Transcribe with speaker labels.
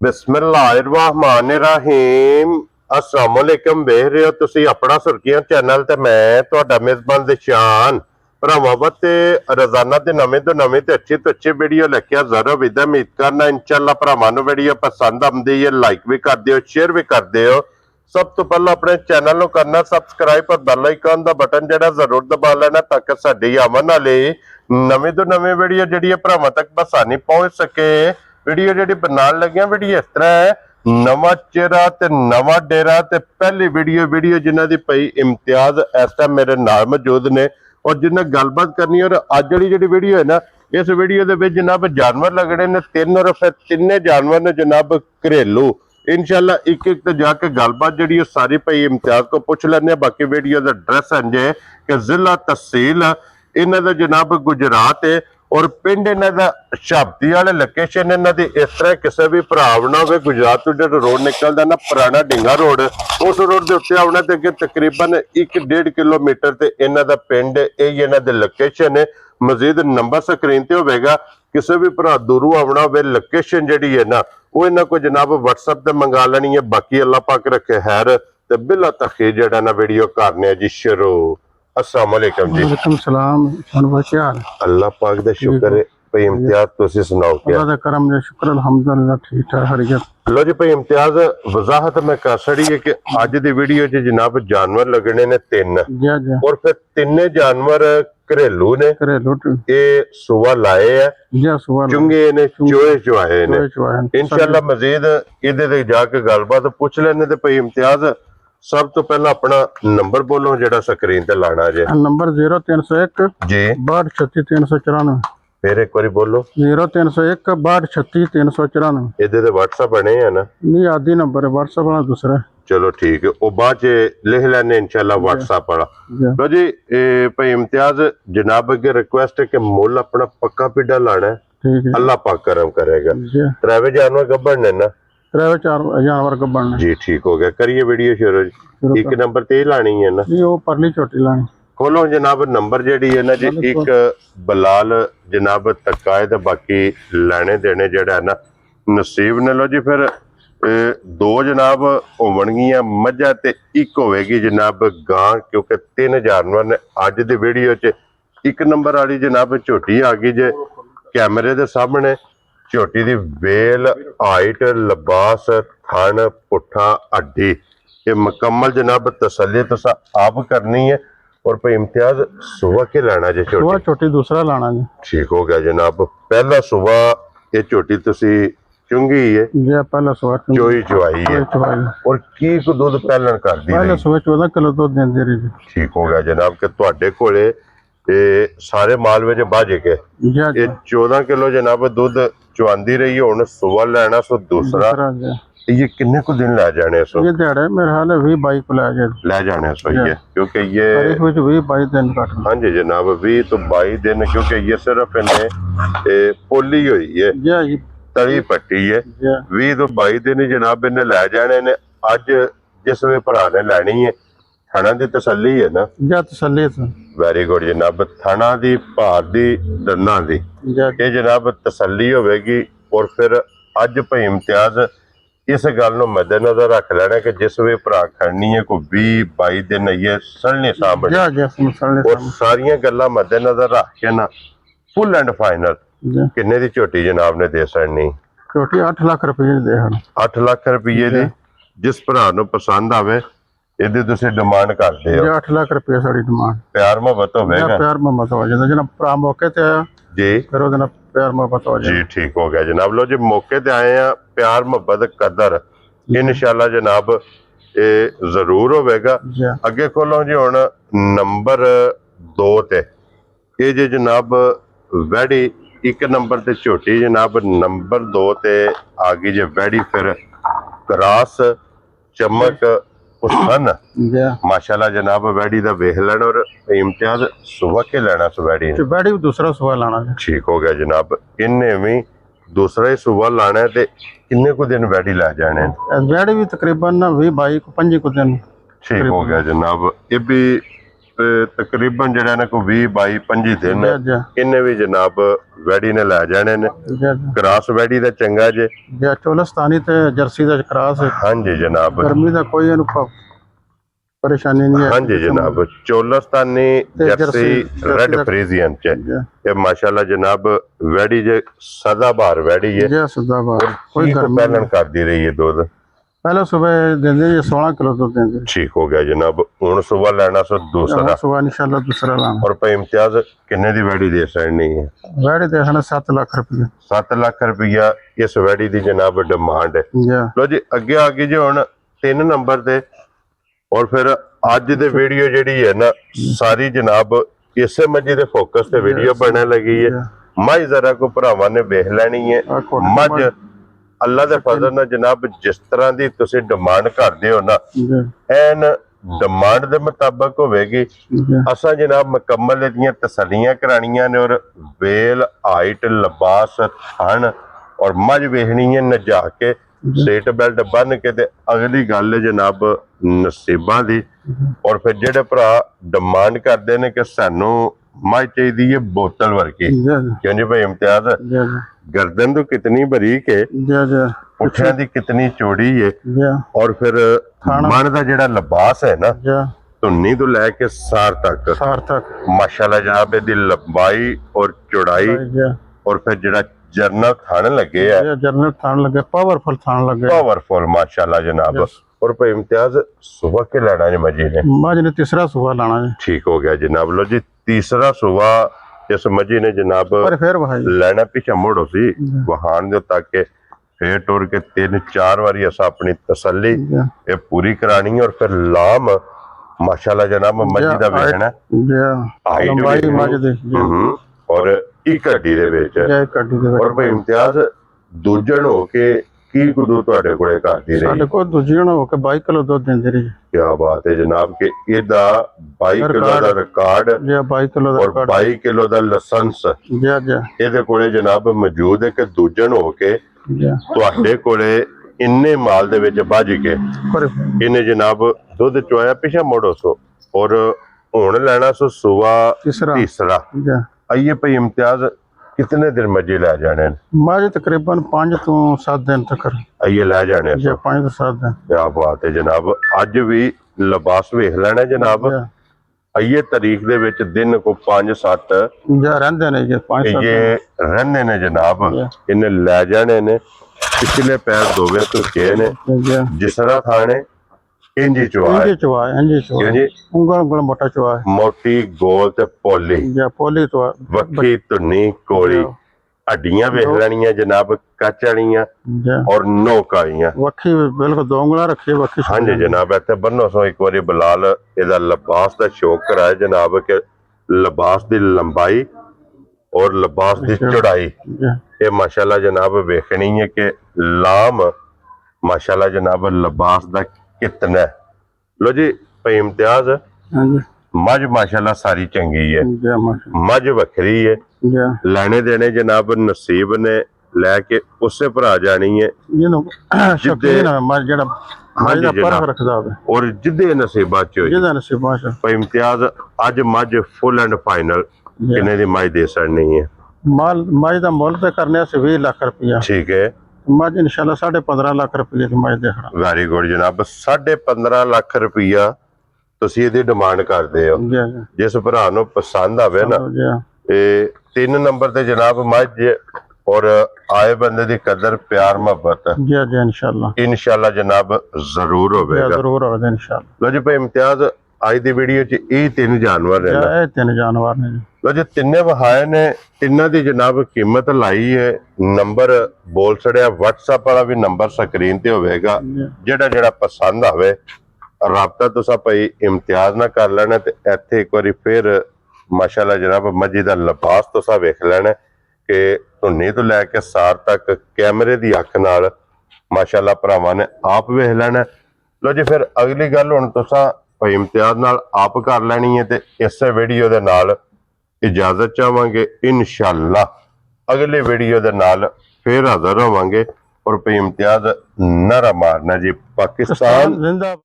Speaker 1: बिस्मिल्लाहिर्रहमानिर्रहीम अस्सलाम वालेकुम। देख रहे हो तुसी अपना सुर्खियां चैनल ते मैं तुहाडा मेजबान दिशान भरावां ते रोजाना ते नवीं तो नवीं ते अच्छी वीडियो लेके जरूर विद उम्मीद करना इंशाअल्लाह भरावां नूं वीडियो पसंद आंदी है लाइक भी कर दिओ शेयर भी कर दिओ। सब तो पहला अपने चैनल नूं करना सबसक्राइब और बेल आइकन दा बटन जेड़ा जरूर दबा लेना ताकि साडी आवन वाली नवीं तो नवीं वीडियो जेड़ी भरावां तक बसानी पहुंच सके। वीडियो जी बनाने लगे वीडियो इस तरह है नवा चेहरा ते नवा डेरा ते पहली वीडियो जिन्हों की पई इम्तियाज इस टाइम मेरे नाल मौजूद ने और जिन्हें गलबात करनी और अज वाली जी वीडियो है ना इस वीडियो के जनाब जानवर लगने ने तीन और फिर तिने जानवर ने जनाब घरेलू इंशाल्लाह एक तो जाके गलबात जी सारी पई इम्तियाज को पूछ लेने। बाकी वीडियो का एड्रैस है कि जिला तहसील इन्हों का जनाब गुजरात है और पिंड इन्हों का शाबती वाले लोकेशन इन्हों की इस तरह किसी भी भराव ना हो गुजरात तो जो रोड निकलता ना पुराना ढिंगा रोड उस रोड के उत्ते आना तो अगे तकरीबन 1-1.5 किलोमीटर से इन्हों का पिंड यही इन्हों की लोकेशन है। मजीद नंबर स्क्रीन पर होगा किसी भी भरा दूरों आना हो लोकेशन जी है ना वो इन्हों को जनाब WhatsApp पर मंगा लेनी है। बाकी अल्लाह पाक रखे खैर तो बिला तखीर जड़ा ना वीडियो करने जी शुरू। अस्सलाम वालेकुम जी।
Speaker 2: वालेकुम सलाम। क्या हाल?
Speaker 1: अल्लाह पाक दा शुक्र है। भाई इम्तियाज तुसी सुनाओ क्या?
Speaker 2: अल्लाह दा करम ने शुक्र अल्हम्दुलिल्लाह ठीक ठाक हरियत।
Speaker 1: लो जी भाई इम्तियाज वजाहत मैं कर छड़ी है कि आज दी वीडियो च जनाब जानवर लगने ने तीन
Speaker 2: जी
Speaker 1: और फिर तिन्ने जानवर घरेलू ने
Speaker 2: घरेलू
Speaker 1: ये सुबह लाए है
Speaker 2: जी सुबह
Speaker 1: चुंगे ने चोए चुआए ने इंशाल्लाह मजीद इहदे ते जाके गलबात पूछ लेने ते भाई इम्तियाज सब तो पहला अपना नंबर बोलो जेड़ा स्क्रीन ते लाना जे।
Speaker 2: नंबर 0301
Speaker 1: जी
Speaker 2: 6236
Speaker 1: फिर एक बारी बोलो
Speaker 2: 0301 6236
Speaker 1: इहदे ते WhatsApp बने है ना?
Speaker 2: नहीं आदि नंबर है WhatsApp वाला दूसरा है।
Speaker 1: चलो ठीक है वो बाद लिख लेने इंशाल्लाह WhatsApp वाला। लो जी भाई इम्तियाज जनाब अगे रिक्वेस्ट है कि मुल अपना पक्का पिड्डा लाना है
Speaker 2: ठीक है
Speaker 1: अल्लाह पाक करम करेगा।
Speaker 2: जी
Speaker 1: त्रावे जानवर गब्बन ने ना
Speaker 2: 4 जानवर का बनना
Speaker 1: जी ठीक हो गया करिए वीडियो शुरू। एक नंबर ते ही लानी है ना?
Speaker 2: नहीं वो परली छोटी लानी
Speaker 1: खोलो जनाब नंबर जेडी है ना जी एक बलाल जनाब तकायद बाकी लेने देने जेड़ा है ना नसीब ने। लो जी फिर दो जनाब होवणगियां मझा ते एक होवेगी जनाब गां क्योंकि तीन जानवर ने अज दी वीडियो च। एक नंबर वाली जनाब झोटी आ गई जे कैमरे दे सामने। झोटी दी वेल हाइट लिबास थन पुट्ठा हड्डी ये मुकम्मल जनाब तसल्ली तुसा आप करनी है। और भाई इम्तियाज सुबह के लाना जी
Speaker 2: सुबह छोटी दूसरा लाना जी
Speaker 1: ठीक हो गया जनाब। पहला सुबह ये झोटी तुसी चुंगी है
Speaker 2: जी पहला सुबह
Speaker 1: चोई चुआई है और की को दूध पहलन कर दी
Speaker 2: पहले सुबह 14 किलो दूध देंदी रही।
Speaker 1: ठीक हो गया जनाब कि तुहाडे कोले सारे माल विच बाजे के ये 14 किलो जनाब दूध चुआंदी रही है। हुण सुबह लेना सो दूसरा ये किन्ने को दिन ले जाने सो?
Speaker 2: ये दिहाड़े मेरे हाल 20-22 को
Speaker 1: ले जाने सो ये क्योंकि ये
Speaker 2: 20-22 दिन काट।
Speaker 1: हाँ जी जनाब 20 तो 22 दिन क्योंकि ये सिर्फ इन्हें पोली हुई है तली पट्टी है 20 तो 22 दिन जनाब इन्हें ले जाने ने। अज जिस वे भरा ने लैनी है थाना दी तसल्ली है ना?
Speaker 2: जा तसल्ली
Speaker 1: वेरी गुड जनाब थाना दी भार दी दंदा दी ये जनाब तसल्ली होगी। और फिर अज भाई इम्तियाज इस गल नूं मद्देनजर रख लेना कि जिस वे भरा खड़नी है कोई 20-22 दिन ये सड़ने सामने और सारिया गल्लां मद्देनजर रख के ना फुल एंड फाइनल किन्ने दी झोटी जनाब ने दे सड़नी?
Speaker 2: झोटी 8 लाख रुपये दे
Speaker 1: 8 लाख रुपये दी जिस भरा नूं पसंद आवे इहदी तुसीं डिमांड करदे हो
Speaker 2: 8 लाख रुपये साडी डिमांड।
Speaker 1: प्यार मोहब्बत होवेगा?
Speaker 2: प्यार मोहब्बत हो जांदा जना भरा मौके ते आया
Speaker 1: जी
Speaker 2: फिर ओदे नाल प्यार मोहब्बत हो जाए
Speaker 1: जी ठीक हो गया जनाब। लो जी मौके ते आए हैं प्यार मोहब्बत कदर इंशाल्लाह जनाब ये जरूर होवेगा। अगे खोलो जी हुण नंबर 2 ते ये जी जनाब वैड़ी एक नंबर ते झोटी जनाब नंबर 2 ते आ गई जी वैड़ी फिर क्रॉस चमक हुसन माशाल्लाह जनाब वैड़ी दा वेख लेना। और इम्तियाज सुबह के लेना वैड़ी
Speaker 2: वैड़ी दूसरा सुबह लाना
Speaker 1: ठीक हो गया जनाब। इन्हें भी दूसरा ही सुबह लाना है ते किन्ने को दिन वैड़ी लै जाने?
Speaker 2: वैड़ी भी तकरीबन 20-22 को 25 को दिन
Speaker 1: ठीक हो गया जनाब। ये भी ਤੇ ਤਕਰੀਬਨ ਜਿਹੜਾ ਨੇ ਕੋਈ 20 22 25 ਦਿਨ
Speaker 2: ਜੀ
Speaker 1: ਇਹਨੇ ਵੀ ਜਨਾਬ ਵੈੜੀ ਨੇ ਲੈ ਜਾਣੇ ਨੇ।
Speaker 2: ਜੀ
Speaker 1: ਕ੍ਰਾਸ ਵੈੜੀ ਦਾ ਚੰਗਾ ਜੇ।
Speaker 2: ਜੀ ਚੋਲਸਤਾਨੀ ਤੇ ਜਰਸੀ ਦਾ ਕਰਾਸ ਹੈ।
Speaker 1: ਹਾਂਜੀ ਜਨਾਬ,
Speaker 2: ਗਰਮੀ ਦਾ ਕੋਈ ਇਹਨੂੰ ਪਰੇਸ਼ਾਨੀ ਨਹੀਂ ਹੈ।
Speaker 1: ਹਾਂਜੀ ਜਨਾਬ, ਚੋਲਸਤਾਨੀ
Speaker 2: ਤੇ
Speaker 1: ਜਰਸੀ ਰੈਡ
Speaker 2: ਦਾ-
Speaker 1: ਫਰੀਜ਼ੀਅਨ ਚ
Speaker 2: ਜੀ
Speaker 1: ਇਹ ਮਾਸ਼ਾਅੱਲਾ ਜਨਾਬ ਵੈੜੀ ਜੇ ਸਦਾ ਬਹਾਰ ਵੈੜੀ ਹੈ।
Speaker 2: ਜੀ ਸਦਾ ਬਾਰ ਕੋਈ
Speaker 1: ਠੀਕ
Speaker 2: ਗਰਮੀ
Speaker 1: ਪਹਿਲਣ ਕਰਦੀ ਰਹੀ ਹੈ ਦੁੱਧ।
Speaker 2: ਪਹਿਲਾਂ ਸਵੇਰ ਦਿੰਦੇ ਜੀ 16 ਕਿਲੋ ਦੁੱਧ ਦਿੰਦੇ
Speaker 1: ठीक हो गया जनाब। ਹੁਣ ਸੁਬह ਲੈਣਾ ਸੋ ਦੂਸਰਾ।
Speaker 2: ਸੁਬਾ ਇਨਸ਼ਾਅੱਲਾ ਦੂਸਰਾ ਲਾਣਾ।
Speaker 1: ਔਰ ਭਾਈ ਇਮਤਿਆਜ਼ ਕਿੰਨੇ ਦੀ ਵੈੜੀ ਦੇ ਸਕਣੀ ਹੈ?
Speaker 2: ਵੈੜੇ ਦੇ ਹਨ 7 ਲੱਖ ਰੁਪਏ।
Speaker 1: 7 ਲੱਖ ਰੁਪਇਆ ਇਸ ਵੈੜੀ ਦੀ ਜਨਾਬ ਡਿਮਾਂਡ ਹੈ।
Speaker 2: ਜੀ
Speaker 1: ਲੋ ਜੀ ਅੱਗੇ ਆ ਗਈ ਜੀ ਹੁਣ 3 ਨੰਬਰ ਤੇ। ਔਰ ਫਿਰ ਅੱਜ ਦੇ ਵੀਡੀਓ ਜਿਹੜੀ ਹੈ ਨਾ ਸਾਰੀ ਜਨਾਬ ਇਸੇ ਮੱਝੀ ਦੇ ਫੋਕਸ ਤੇ ਵੀਡੀਓ ਬਣਨ ਲੱਗੀ ਹੈ। ਮੱਝ ਜ਼ਰਾ ਕੋ ਭਰਾਵਾਂ ਨੇ ਵੇਖ ਲੈਣੀ ਹੈ। ਮੱਝ ਅੱਲਾ ਦੇ ਫਜ਼ਲ ਨਾਲ ਜਨਾਬ ਜਿਸ ਤਰ੍ਹਾਂ ਦੀ ਤੁਸੀਂ ਡਿਮਾਂਡ ਕਰਦੇ ਹੋ ਨਾ ਐਨ ਡਿਮਾਂਡ ਦੇ ਮੁਤਾਬਕ ਹੋਵੇਗੀ। ਅਸਾਂ ਜਨਾਬ ਮੁਕੰਮਲ ਇਹਦੀਆਂ ਤਸੱਲੀਆਂ ਕਰਾਣੀਆਂ ਨੇ ਔਰ ਵੇਲ ਹਾਈਟ ਲਿਬਾਸ ਥਣ ਔਰ ਮੱਝ ਵੇਖਣੀ ਹੈ ਨਜਾ ਕੇ ਸੀਟ ਬੈਲਟ ਬੰਨ ਕੇ। ਤੇ ਅਗਲੀ ਗੱਲ ਹੈ ਜਨਾਬ ਨਸੀਬਾਂ ਦੀ। ਔਰ ਫਿਰ ਜਿਹੜੇ ਭਰਾ ਡਿਮਾਂਡ ਕਰਦੇ ਨੇ ਕਿ ਸਾਨੂੰ ਮੱਝ ਚਾਹੀਦੀ ਹੈ ਬੋਤਲ ਵਰਗੀ, ਕਿਉਂ ਜੀ ਭਾਈ ਇਮਤਿਆਜ਼? गर्दन तो कितनी बरीक है, पुठियां दी कितनी चौड़ी है, और फिर मन दा जेड़ा लिबास है ना धुन्नी तो लैके सार तक माशाल्लाह जनाब दी लंबाई और चौड़ाई और फिर जेड़ा जरनल थान लगे है,
Speaker 2: जरनल थान लगे, पावरफुल थान लगे,
Speaker 1: पावरफुल माशाल्लाह जनाब। और भाई इम्तियाज सुबह के लाना है मजी ने
Speaker 2: तीसरा सुबह लाना है।
Speaker 1: ठीक हो गया जनाब। लो जी तीसरा सुबह इस मजी ने जनाब लेना पीछे मुड़ो सी वहान दे ताकि फिर टुर के 3-4 बारी असा अपनी तसल्ली ये पूरी करानी है। और फिर लाम माशाल्लाह जनाब मजी दा वेखना और एक हड्डी दे विच। और भाई इम्तियाज दूजण हो के की गुदू ਤੁਹਾਡੇ ਕੋਲੇ ਕਰਦੀ ਰਹੀ?
Speaker 2: ਸਾਡੇ ਕੋਲ ਦੂਜਣ ਹੋ ਕੇ 22 ਕਿਲੋ ਦੁੱਧ ਦਿੰਦੀ ਰਹੀ।
Speaker 1: ਕੀ ਬਾਤ ਹੈ ਜਨਾਬ ਕਿ ਇਹਦਾ 22 ਕਿਲੋ ਦਾ ਰਿਕਾਰਡ
Speaker 2: ਜੀ 22 ਕਿਲੋ ਦਾ
Speaker 1: ਰਿਕਾਰਡ 22 ਕਿਲੋ ਦਾ ਲਾਇਸੈਂਸ
Speaker 2: ਜੀ ਜੀ
Speaker 1: ਇਹਦੇ ਕੋਲੇ ਜਨਾਬ ਮੌਜੂਦ ਹੈ ਕਿ ਦੂਜਣ ਹੋ ਕੇ ਤੁਹਾਡੇ ਕੋਲੇ ਇੰਨੇ ਮਾਲ ਦੇ ਵਿੱਚ ਵੱਜ ਕੇ ਇਹਨੇ ਜਨਾਬ ਦੁੱਧ ਚੁਆਇਆ ਪਿਛਾ ਮੋੜੋ ਸੋ ਔਰ ਹੁਣ ਲੈਣਾ ਸੋ ਸੁਬਾ ਤੀਸਰਾ। ਆਈਏ ਭਾਈ ਇਮਤਿਆਜ਼ कितने दिन मजे लै जाने?
Speaker 2: मजे तकरीबन 5 तो 7 दिन तक
Speaker 1: आइए लै जाने
Speaker 2: 5 तो 7 दिन।
Speaker 1: क्या बात है जनाब। अज भी लिबास वेख लेना जनाब। आइए तारीख दे विच दिन को 5-7
Speaker 2: रहंदे ने ये 5-7
Speaker 1: ये रहंदे ने जनाब। इन्हें लै जाने ने पिछले पैर दोवे धुके ने जिसरा थाने इंजी चुआ ungol मोटा चुआ मोटी गोल ते पोली तो वक्की धुनी कोली हड्डियां वेख लेनियां जनाब कच वालियां और नोक वालियां वक्की बिल्कुल 2 उंगलां रखी वक्की। हां जी जनाब। इत्थे बन्नो सो एक बारी बिलाल इहदा लिबास दा शौक कराए जनाब के लिबास दी लंबाई और लिबास दी चौड़ाई ये माशाल्लाह जनाब वेखनी है कि लाम माशाल्लाह जनाब लिबास दा कितना। लो जी भाई इम्तियाज मझ माशाल्लाह सारी चंगी है, मझ वखरी है, लेने देने जनाब नसीब ने लैके उससे भरा जानी है और जिदे नसीबा च भाई इम्तियाज अज मझ फुल एंड फाइनल किन्ने दी मझ दे सकनी है?
Speaker 2: मझ दा मुल ते करने 20 लाख रुपया। ठीक है। मझ इंशाल्लाह 15.5 लाख रुपये की मझ देखना।
Speaker 1: वेरी गुड जनाब। 15.5 लाख रुपया ਤੁਸੀਂ ਇਹਦੀ ਡਿਮਾਂਡ ਕਰਦੇ ਹੋ। ਜਿਸ ਭਰਾ ਨੂੰ ਪਸੰਦ ਆਵੇ ਨਾ ਇਹ 3 ਨੰਬਰ ਤੇ ਜਨਾਬ ਮੱਝ ਔਰ ਆਏ ਬੰਦੇ ਦੀ ਕਦਰ ਪਿਆਰ ਮੁਹੱਬਤ
Speaker 2: ਜੀ ਜੀ
Speaker 1: ਇਨਸ਼ਾਅੱਲਾ ਜਨਾਬ ਜ਼ਰੂਰ ਹੋਵੇਗਾ
Speaker 2: ਇਨਸ਼ਾਅੱਲਾ।
Speaker 1: ਲੋ ਜੀ ਭਾਈ ਇਮਤਿਆਜ਼ ਅੱਜ ਦੀ ਵੀਡੀਓ 'ਚ ਇਹ 3 ਜਾਨਵਰ ਨੇ।
Speaker 2: ਇਹ 3 ਜਾਨਵਰ ਨੇ
Speaker 1: ਲੋ ਜੀ ਤਿੰਨੇ ਵਹਾਏ ਨੇ। ਤਿੰਨਾਂ ਦੀ ਜਨਾਬ ਕੀਮਤ ਲਾਈ ਹੈ। ਨੰਬਰ ਬੋਲ ਛੜਿਆ WhatsApp ਵਾਲਾ ਵੀ ਨੰਬਰ ਸਕਰੀਨ ਤੇ ਹੋਵੇਗਾ। ਜਿਹੜਾ ਪਸੰਦ ਆਵੇ ਰਾਬਤਾ ਤੁਸੀਂ ਭਾਈ ਇਮਤਿਆਜ਼ ਨਾ ਕਰ ਲੈਣਾ ਤੇ ਇੱਥੇ ਇੱਕ ਵਾਰੀ ਫਿਰ ਮਾਸ਼ਾਅੱਲਾ ਜਨਾਬ ਮੱਝੀ ਦਾ ਲਿਬਾਸ ਤੁਸੀਂ ਵੇਖ ਲੈਣਾ ਕਿ ਧੁੰਨੀ ਤੋਂ ਲੈ ਕੇ ਸਾਰ ਤੱਕ ਕੈਮਰੇ ਦੀ ਅੱਖ ਨਾਲ ਮਾਸ਼ਾਅੱਲਾ ਭਰਾਵਾਂ ਨੇ ਆਪ ਵੇਖ ਲੈਣਾ। ਲੋ ਜੀ ਫਿਰ ਅਗਲੀ ਗੱਲ ਹੁਣ ਤੁਸੀਂ ਭਾਈ ਇਮਤਿਆਜ਼ ਨਾਲ ਆਪ ਕਰ ਲੈਣੀ ਹੈ ਤੇ ਇਸੇ ਵੀਡੀਓ ਦੇ ਨਾਲ ਇਜਾਜ਼ਤ ਚਾਹਾਂਗੇ। ਇਨਸ਼ਾਅੱਲਾ ਅਗਲੇ ਵੀਡੀਓ ਦੇ ਨਾਲ ਫਿਰ ਹਾਜ਼ਰ ਹੋਵਾਂਗੇ। और भाई इम्तियाज नारा मारना जी पाकिस्तान जिंदा।